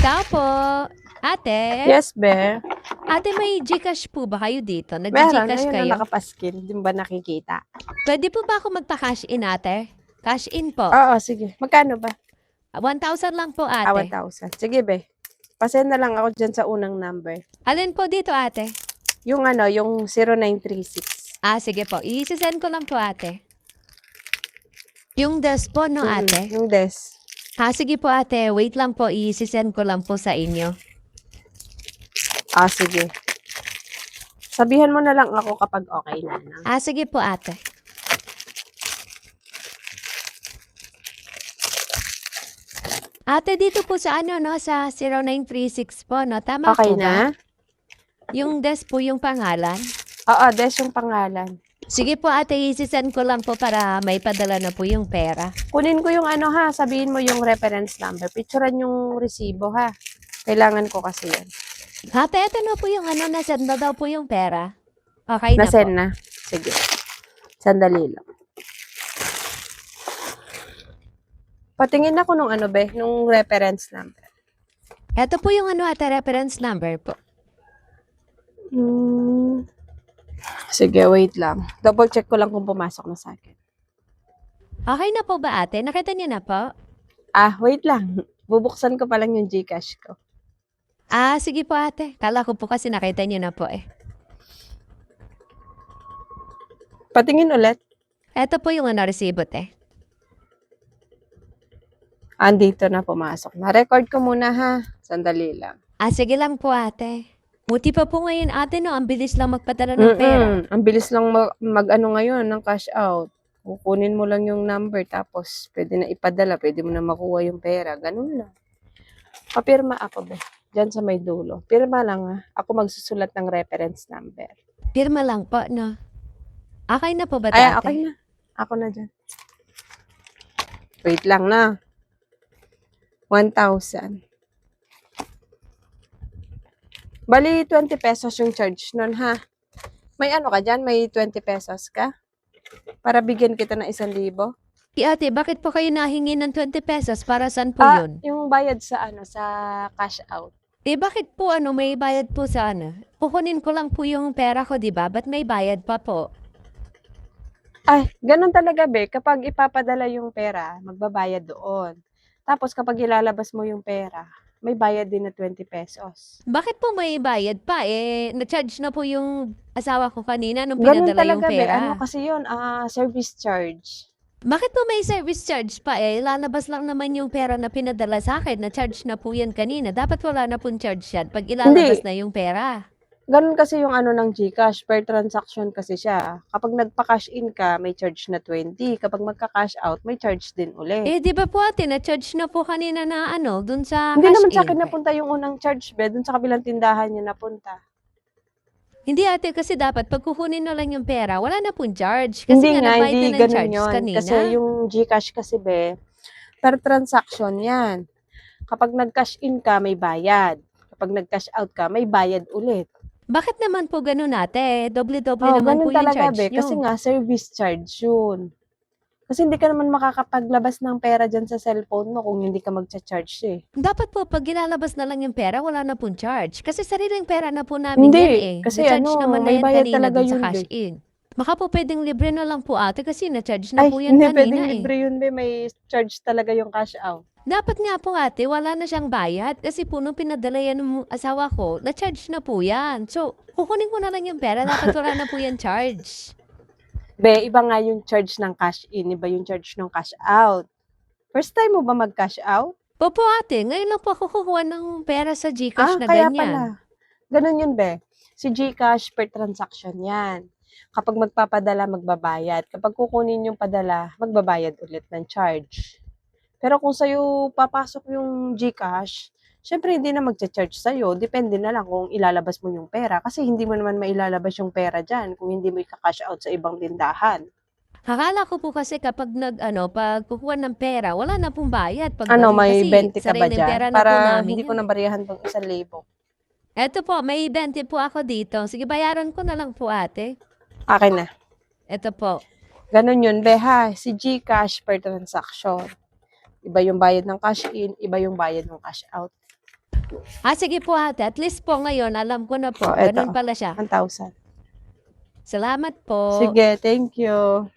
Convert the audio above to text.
Tao po. Ate? Yes, be. Ate, may GCash po ba kayo dito? Meron. Nag-GCash Ayun na kayo? nakapaskil. Di ba nakikita? Pwede po ba ako magpa-cash in, ate? Cash in po. Oo, sige. Magkano ba? 1,000 lang po, Ah, ate. 1,000. Sige, be. Pasend na lang ako dyan sa unang number. Alin po dito, ate? Yung yung 0936. Ah, sige po. I-send ko lang po, ate. Yung des po, no, ate? Yung des. Ha, sige po, ate. Wait lang po. I-send ko lang po sa inyo. Ah, sige. Sabihan mo na lang ako kapag okay na. No? Ah, sige po, ate. Ate, dito po sa sa 0936 po, no? Tama Okay po ba? na? Yung des po yung pangalan? Oo, des yung pangalan. Sige po, ate. I-send ko lang po para may padala na po yung pera. Kunin ko yung ha. Sabihin mo yung reference number. Picturean yung resibo ha. Kailangan ko kasi yan. Ate, ito na po yung na-send na daw po yung pera. Okay na po. Nasend na? Sige. Sandali lang. Patingin ako nung be, nung reference number. Ito po yung ate, reference number po. Sige, wait lang. Double check ko lang kung pumasok na sa akin. Okay na po ba, ate? Nakita niyo na po? Ah, wait lang. Bubuksan ko pa lang yung GCash ko. Ah, sige po, ate. Kala ko po kasi nakita niyo na po eh. Patingin ulit. Ito po yung resibot eh. Andito na pumasok. Na-record ko muna ha. Sandali lang. Ah, sige lang po, ate. Buti pa po ngayon, ate, no? Ang bilis lang magpadala ng pera. Ang bilis lang mag-ano ngayon ng cash out. Kukunin mo lang yung number tapos pwede na ipadala, pwede mo na makuha yung pera. Ganun lang. Papirma ako ba? Diyan sa may dulo. Pirma lang ha. Ako magsusulat ng reference number. Pirma lang po, no? Okay na po ba, Ay, ate? okay na. Ako na dyan. Wait lang na. 1,000. Bali, 20 pesos yung charge nun, ha? May ka dyan? May 20 pesos ka? Para bigyan kita ng 1,000? Ate, bakit po kayo nahingi ng 20 pesos? Para saan po yun? Yung bayad sa sa cash out. Bakit po may bayad po sa Kukunin ko lang po yung pera ko, di ba? Ba't may bayad pa po? Ay, ganun talaga, be. Kapag ipapadala yung pera, magbabayad doon. Tapos kapag ilalabas mo yung pera, may bayad din na 20 pesos. Bakit po may bayad pa? Na-charge na po yung asawa ko kanina nung Ganun pinadala yung talaga, be. pera. Kasi yun, service charge. Bakit po may service charge pa Lalabas lang naman yung pera na pinadala sa akin. Na-charge na po yan kanina. Dapat wala na pong charge yan pag ilalabas na yung pera. Ganun kasi yung ng GCash, per transaction kasi siya. Kapag nagpa-cash in ka, may charge na 20. Kapag magka-cash out, may charge din ulit. Di ba po ate, na-charge na po kanina na dun sa Hindi cash naman sa in. akin napunta yung unang charge, be. Dun sa kabilang tindahan niya napunta. Hindi ate, kasi dapat pag kukunin na lang yung pera, wala na pong charge. Kasi Hindi nga, nagbayad hindi na ng ganun charge yun. kanina. Kasi yung GCash kasi, be, per transaction yan. Kapag nag-cash in ka, may bayad. Kapag nag-cash out ka, may bayad ulit. Bakit naman po ganun ate? Doble-doble naman po ganun yung talaga, charge be. nyo. Kasi nga, service charge yun. Kasi hindi ka naman makakapaglabas ng pera dyan sa cellphone mo kung hindi ka magcha-charge eh. Dapat po, pag ilalabas na lang yung pera, wala na pong charge. Kasi sariling pera na po namin Hindi, yan eh. kasi Na-charge naman na may yan bayad kanina talaga dun sa yun, cash be. in. Baka po pwedeng libre na lang po ate kasi na-charge na Ay, po yan hindi kanina pwedeng eh. libre yun, be. May charge talaga yung cash out. Dapat nga po ate, wala na siyang bayad kasi po nung pinadala yan ng asawa ko, na-charge na po yan. So, kukunin ko na lang yung pera, dapat wala na po yan charge. Be, iba nga yung charge ng cash in, iba yung charge ng cash out. First time mo ba mag-cash out? Popo ate, ngayon lang po ako kukuha ng pera sa GCash na Kaya ganyan. pala. Ganun yun, be. Si GCash per transaction yan. Kapag magpapadala, magbabayad. Kapag kukunin yung padala, magbabayad ulit ng charge. Pero kung sa'yo papasok yung GCash, syempre hindi na magcha-charge sa'yo. Depende na lang kung ilalabas mo yung pera. Kasi hindi mo naman mailalabas yung pera dyan kung hindi mo i-cash out sa ibang tindahan. Akala ko po kasi kapag pag kukuha ng pera, wala na pong bayad. Pag May kasi 20 ka ba sariling pera dyan? na po Para namin hindi ko yan. nabarihan tong 1,000. Eto po, may 20 po ako dito. Sige, bayaran ko na lang po ate. Akin na. Eto po. Ganun yun, beha. Si GCash per transaction. Iba yung bayad ng cash in, iba yung bayad ng cash out. Sige po ate, at least po ngayon alam ko na po, Oh, eto. ganun pala siya. 1,000. Salamat po. Sige, thank you.